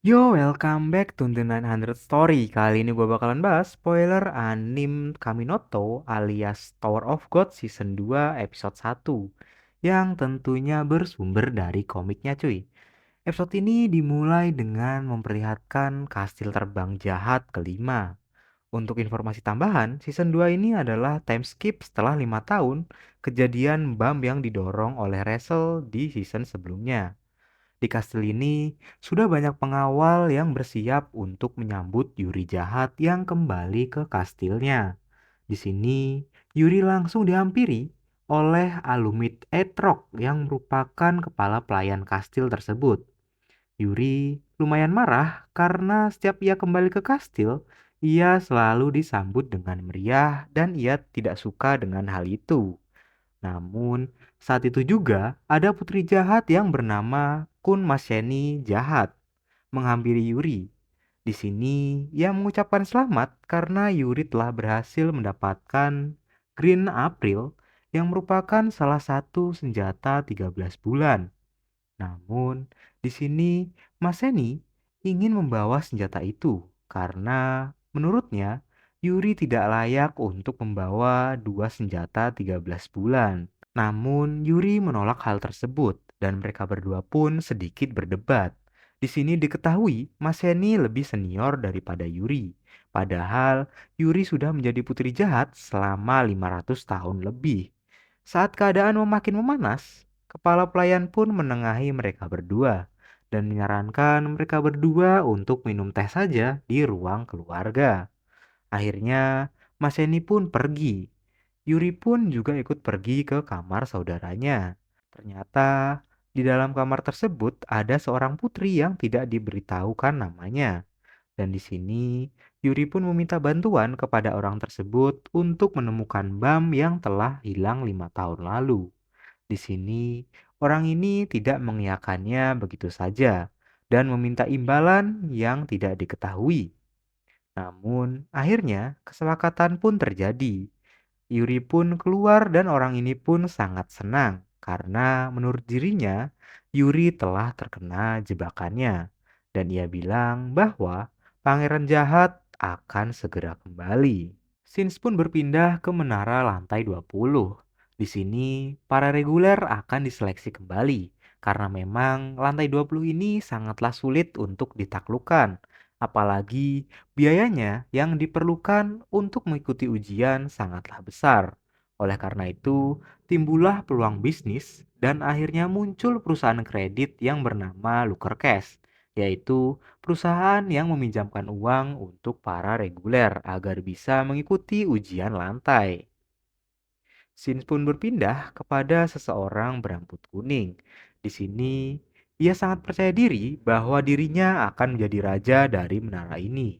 Yo, welcome back to The 900 Story. Kali ini gue bakalan bahas spoiler anime Kaminoto alias Tower of God Season 2 Episode 1 yang tentunya bersumber dari komiknya cuy. Episode ini dimulai dengan memperlihatkan kastil terbang jahat kelima. Untuk informasi tambahan, Season 2 ini adalah time skip setelah 5 tahun kejadian bom yang didorong oleh Russell di season sebelumnya. Di kastil ini, sudah banyak pengawal yang bersiap untuk menyambut Yuri jahat yang kembali ke kastilnya. Di sini, Yuri langsung dihampiri oleh Alumid Etrog yang merupakan kepala pelayan kastil tersebut. Yuri lumayan marah karena setiap ia kembali ke kastil, ia selalu disambut dengan meriah dan ia tidak suka dengan hal itu. Namun, saat itu juga ada putri jahat yang bernama Kun Masyeni jahat menghampiri Yuri. Di sini, ia mengucapkan selamat karena Yuri telah berhasil mendapatkan Green April yang merupakan salah satu senjata 13 bulan. Namun, di sini Maseni ingin membawa senjata itu karena menurutnya Yuri tidak layak untuk membawa dua senjata 13 bulan. Namun, Yuri menolak hal tersebut dan mereka berdua pun sedikit berdebat. Di sini diketahui Maseni lebih senior daripada Yuri. Padahal Yuri sudah menjadi putri jahat selama 500 tahun lebih. Saat keadaan makin memanas, kepala pelayan pun menengahi mereka berdua dan menyarankan mereka berdua untuk minum teh saja di ruang keluarga. Akhirnya, Maseni pun pergi. Yuri pun juga ikut pergi ke kamar saudaranya. Ternyata di dalam kamar tersebut ada seorang putri yang tidak diberitahukan namanya. Dan di sini Yuri pun meminta bantuan kepada orang tersebut untuk menemukan Bam yang telah hilang 5 tahun lalu. Di sini orang ini tidak mengiyakannya begitu saja dan meminta imbalan yang tidak diketahui. Namun akhirnya kesepakatan pun terjadi. Yuri pun keluar dan orang ini pun sangat senang karena menurut dirinya Yuri telah terkena jebakannya dan ia bilang bahwa pangeran jahat akan segera kembali. Sins pun berpindah ke menara lantai 20. Di sini para reguler akan diseleksi kembali karena memang lantai 20 ini sangatlah sulit untuk ditaklukkan. Apalagi biayanya yang diperlukan untuk mengikuti ujian sangatlah besar. Oleh karena itu, timbullah peluang bisnis dan akhirnya muncul perusahaan kredit yang bernama Looker Cash, yaitu perusahaan yang meminjamkan uang untuk para reguler agar bisa mengikuti ujian lantai. Shin pun berpindah kepada seseorang berambut kuning. Di sini, ia sangat percaya diri bahwa dirinya akan menjadi raja dari menara ini.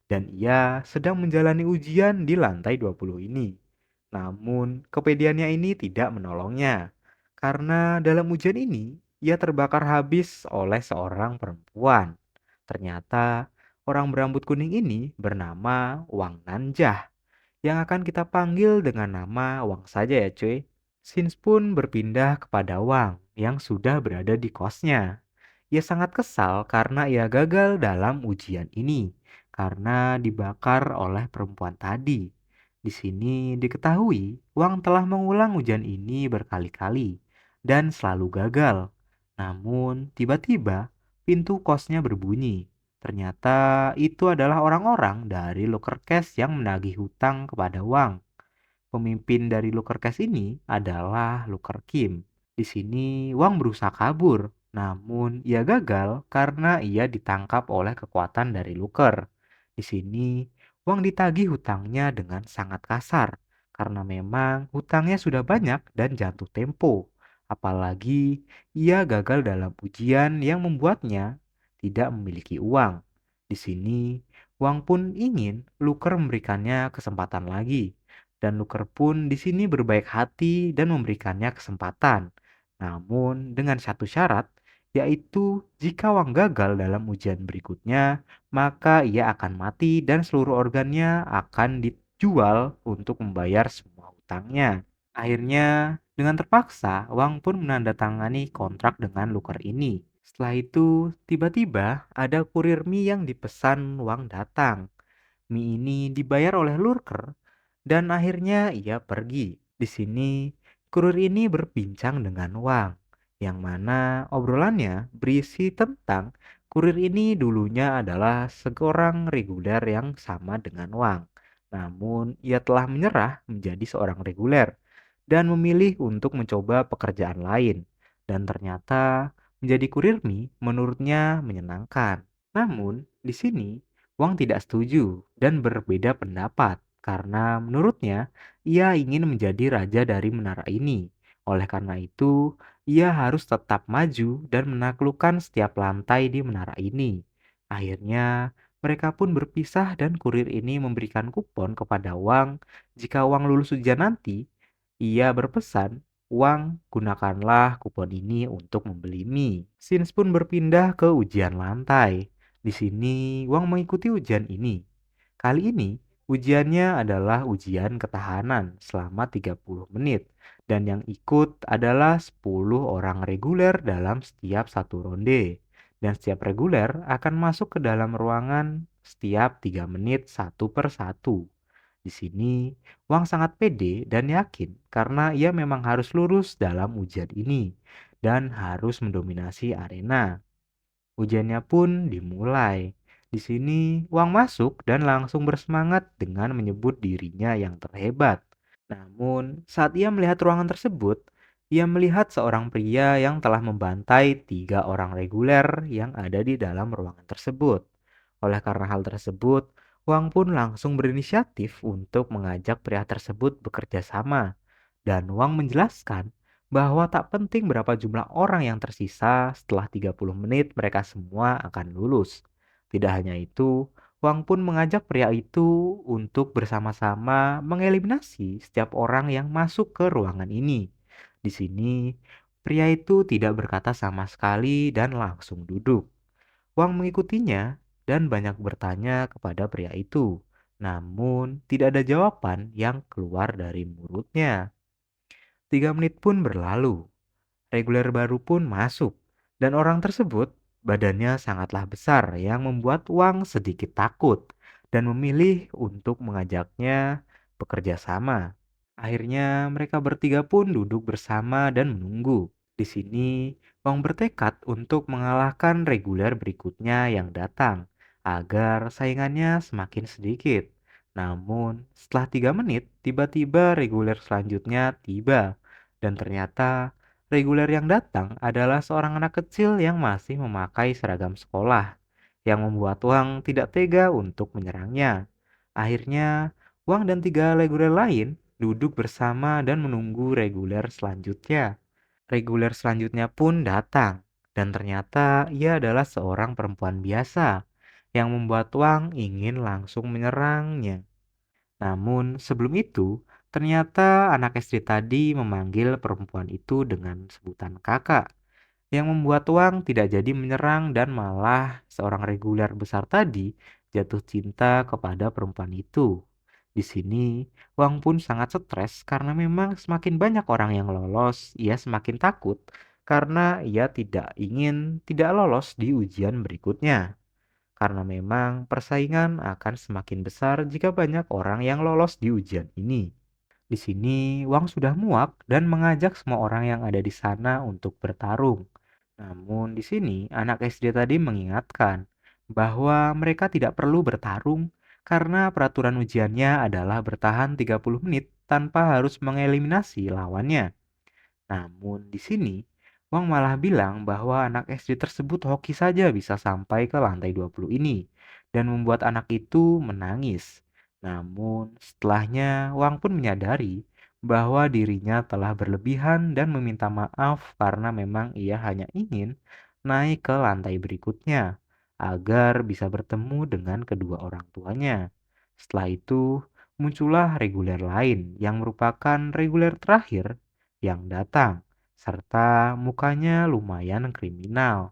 Dan ia sedang menjalani ujian di lantai 20 ini. Namun, kepedeannya ini tidak menolongnya. Karena dalam ujian ini, ia terbakar habis oleh seorang perempuan. Ternyata, orang berambut kuning ini bernama Wang Nanjah yang akan kita panggil dengan nama Wang saja ya cuy. Sins pun berpindah kepada Wang yang sudah berada di kosnya. Ia sangat kesal karena ia gagal dalam ujian ini karena dibakar oleh perempuan tadi. Di sini diketahui Wang telah mengulang ujian ini berkali-kali dan selalu gagal. Namun tiba-tiba pintu kosnya berbunyi. Ternyata itu adalah orang-orang dari Loker Cash yang menagih hutang kepada Wang. Pemimpin dari Looker Cash ini adalah Looker Kim. Di sini Wang berusaha kabur, namun ia gagal karena ia ditangkap oleh kekuatan dari Looker. Di sini Wang ditagih hutangnya dengan sangat kasar karena memang hutangnya sudah banyak dan jatuh tempo. Apalagi ia gagal dalam ujian yang membuatnya tidak memiliki uang. Di sini Wang pun ingin Looker memberikannya kesempatan lagi dan Luker pun di sini berbaik hati dan memberikannya kesempatan. Namun dengan satu syarat, yaitu jika Wang gagal dalam ujian berikutnya, maka ia akan mati dan seluruh organnya akan dijual untuk membayar semua hutangnya. Akhirnya, dengan terpaksa, Wang pun menandatangani kontrak dengan Luker ini. Setelah itu, tiba-tiba ada kurir mie yang dipesan Wang datang. Mie ini dibayar oleh lurker dan akhirnya ia pergi. Di sini, kurir ini berbincang dengan Wang, yang mana obrolannya berisi tentang kurir ini dulunya adalah seorang reguler yang sama dengan Wang. Namun, ia telah menyerah menjadi seorang reguler dan memilih untuk mencoba pekerjaan lain. Dan ternyata menjadi kurir mie menurutnya menyenangkan. Namun, di sini Wang tidak setuju dan berbeda pendapat karena menurutnya ia ingin menjadi raja dari menara ini. Oleh karena itu, ia harus tetap maju dan menaklukkan setiap lantai di menara ini. Akhirnya, mereka pun berpisah dan kurir ini memberikan kupon kepada Wang. Jika Wang lulus ujian nanti, ia berpesan, Wang, gunakanlah kupon ini untuk membeli mie. Sins pun berpindah ke ujian lantai. Di sini, Wang mengikuti ujian ini. Kali ini, ujiannya adalah ujian ketahanan selama 30 menit. Dan yang ikut adalah 10 orang reguler dalam setiap satu ronde. Dan setiap reguler akan masuk ke dalam ruangan setiap 3 menit satu per satu. Di sini, Wang sangat pede dan yakin karena ia memang harus lurus dalam ujian ini dan harus mendominasi arena. Ujiannya pun dimulai. Di sini, Wang masuk dan langsung bersemangat dengan menyebut dirinya yang terhebat. Namun, saat ia melihat ruangan tersebut, ia melihat seorang pria yang telah membantai 3 orang reguler yang ada di dalam ruangan tersebut. Oleh karena hal tersebut, Wang pun langsung berinisiatif untuk mengajak pria tersebut bekerja sama. Dan Wang menjelaskan bahwa tak penting berapa jumlah orang yang tersisa, setelah 30 menit mereka semua akan lulus. Tidak hanya itu, Wang pun mengajak pria itu untuk bersama-sama mengeliminasi setiap orang yang masuk ke ruangan ini. Di sini, pria itu tidak berkata sama sekali dan langsung duduk. Wang mengikutinya dan banyak bertanya kepada pria itu. Namun, tidak ada jawaban yang keluar dari mulutnya. 3 menit pun berlalu. Reguler baru pun masuk, dan orang tersebut badannya sangatlah besar yang membuat Wang sedikit takut dan memilih untuk mengajaknya bekerja sama. Akhirnya mereka bertiga pun duduk bersama dan menunggu. Di sini, Wang bertekad untuk mengalahkan reguler berikutnya yang datang agar saingannya semakin sedikit. Namun, setelah 3 menit, tiba-tiba reguler selanjutnya tiba. Dan ternyata reguler yang datang adalah seorang anak kecil yang masih memakai seragam sekolah, yang membuat Wang tidak tega untuk menyerangnya. Akhirnya, Wang dan 3 reguler lain duduk bersama dan menunggu reguler selanjutnya. Reguler selanjutnya pun datang, dan ternyata ia adalah seorang perempuan biasa yang membuat Wang ingin langsung menyerangnya. Namun sebelum itu, ternyata anak istri tadi memanggil perempuan itu dengan sebutan kakak, yang membuat Wang tidak jadi menyerang dan malah seorang reguler besar tadi jatuh cinta kepada perempuan itu. Di sini, Wang pun sangat stres karena memang semakin banyak orang yang lolos, ia semakin takut karena ia tidak ingin tidak lolos di ujian berikutnya. Karena memang persaingan akan semakin besar jika banyak orang yang lolos di ujian ini. Di sini, Wang sudah muak dan mengajak semua orang yang ada di sana untuk bertarung. Namun di sini, anak SD tadi mengingatkan bahwa mereka tidak perlu bertarung karena peraturan ujiannya adalah bertahan 30 menit tanpa harus mengeliminasi lawannya. Namun di sini, Wang malah bilang bahwa anak SD tersebut hoki saja bisa sampai ke lantai 20 ini dan membuat anak itu menangis. Namun setelahnya Wang pun menyadari bahwa dirinya telah berlebihan dan meminta maaf karena memang ia hanya ingin naik ke lantai berikutnya agar bisa bertemu dengan kedua orang tuanya. Setelah itu, muncullah reguler lain yang merupakan reguler terakhir yang datang, serta mukanya lumayan kriminal.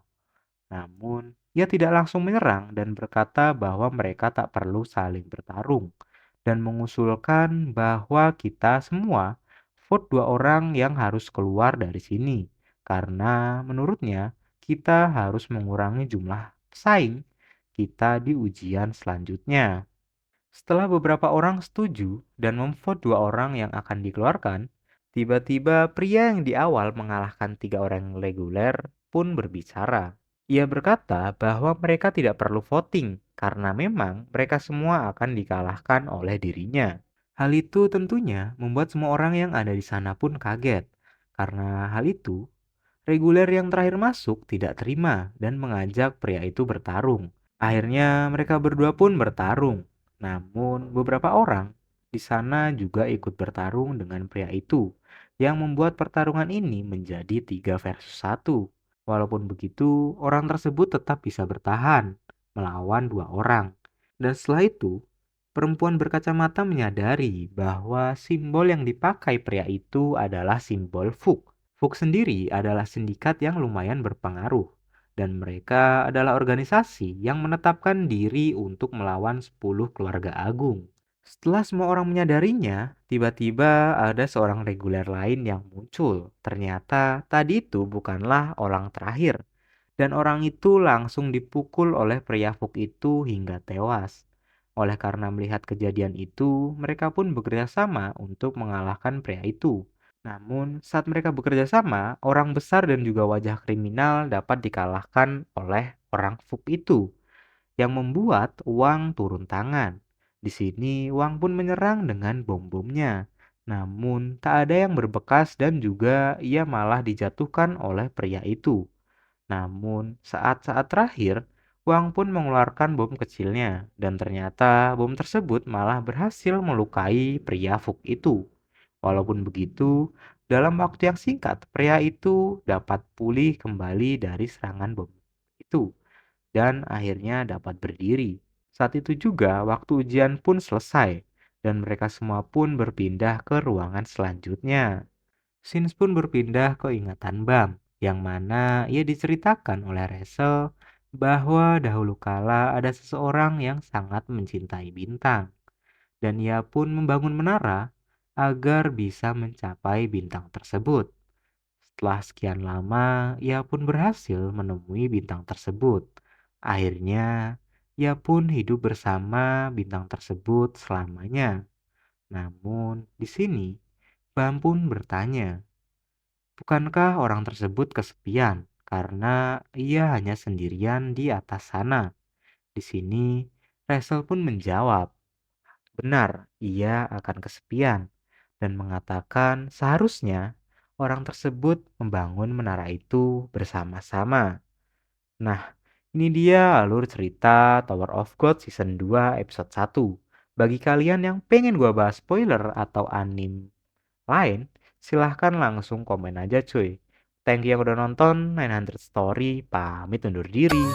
Namun, ia tidak langsung menyerang dan berkata bahwa mereka tak perlu saling bertarung dan mengusulkan bahwa kita semua vote 2 orang yang harus keluar dari sini karena menurutnya kita harus mengurangi jumlah pesaing kita di ujian selanjutnya. Setelah beberapa orang setuju dan memvote 2 orang yang akan dikeluarkan, tiba-tiba pria yang di awal mengalahkan 3 orang reguler pun berbicara. Ia berkata bahwa mereka tidak perlu voting karena memang mereka semua akan dikalahkan oleh dirinya. Hal itu tentunya membuat semua orang yang ada di sana pun kaget. Karena hal itu, reguler yang terakhir masuk tidak terima dan mengajak pria itu bertarung. Akhirnya mereka berdua pun bertarung. Namun beberapa orang di sana juga ikut bertarung dengan pria itu yang membuat pertarungan ini menjadi 3 versus 1. Walaupun begitu, orang tersebut tetap bisa bertahan melawan 2 orang. Dan setelah itu, perempuan berkacamata menyadari bahwa simbol yang dipakai pria itu adalah simbol Fuk. Fuk sendiri adalah sindikat yang lumayan berpengaruh dan mereka adalah organisasi yang menetapkan diri untuk melawan 10 keluarga agung. Setelah semua orang menyadarinya, tiba-tiba ada seorang reguler lain yang muncul. Ternyata tadi itu bukanlah orang terakhir. Dan orang itu langsung dipukul oleh pria Fuk itu hingga tewas. Oleh karena melihat kejadian itu, mereka pun bekerja sama untuk mengalahkan pria itu. Namun, saat mereka bekerja sama, orang besar dan juga wajah kriminal dapat dikalahkan oleh orang Fuk itu, yang membuat Wang turun tangan. Di sini, Wang pun menyerang dengan bom-bomnya. Namun, tak ada yang berbekas dan juga ia malah dijatuhkan oleh pria itu. Namun, saat-saat terakhir, Wang pun mengeluarkan bom kecilnya, dan ternyata bom tersebut malah berhasil melukai pria Fuk itu. Walaupun begitu, dalam waktu yang singkat, pria itu dapat pulih kembali dari serangan bom itu dan akhirnya dapat berdiri. Saat itu juga, waktu ujian pun selesai, dan mereka semua pun berpindah ke ruangan selanjutnya. Sins pun berpindah ke ingatan Bam, yang mana ia diceritakan oleh Rachel bahwa dahulu kala ada seseorang yang sangat mencintai bintang, dan ia pun membangun menara agar bisa mencapai bintang tersebut. Setelah sekian lama, ia pun berhasil menemui bintang tersebut. Akhirnya, ia pun hidup bersama bintang tersebut selamanya. Namun, di sini, Bam pun bertanya, bukankah orang tersebut kesepian karena ia hanya sendirian di atas sana? Di sini, Rachel pun menjawab, benar, ia akan kesepian dan mengatakan seharusnya orang tersebut membangun menara itu bersama-sama. Nah, ini dia alur cerita Tower of God Season 2 episode 1. Bagi kalian yang pengen gua bahas spoiler atau anime lain, silahkan langsung komen aja cuy. Thank you yang udah nonton 900 Story, pamit undur diri.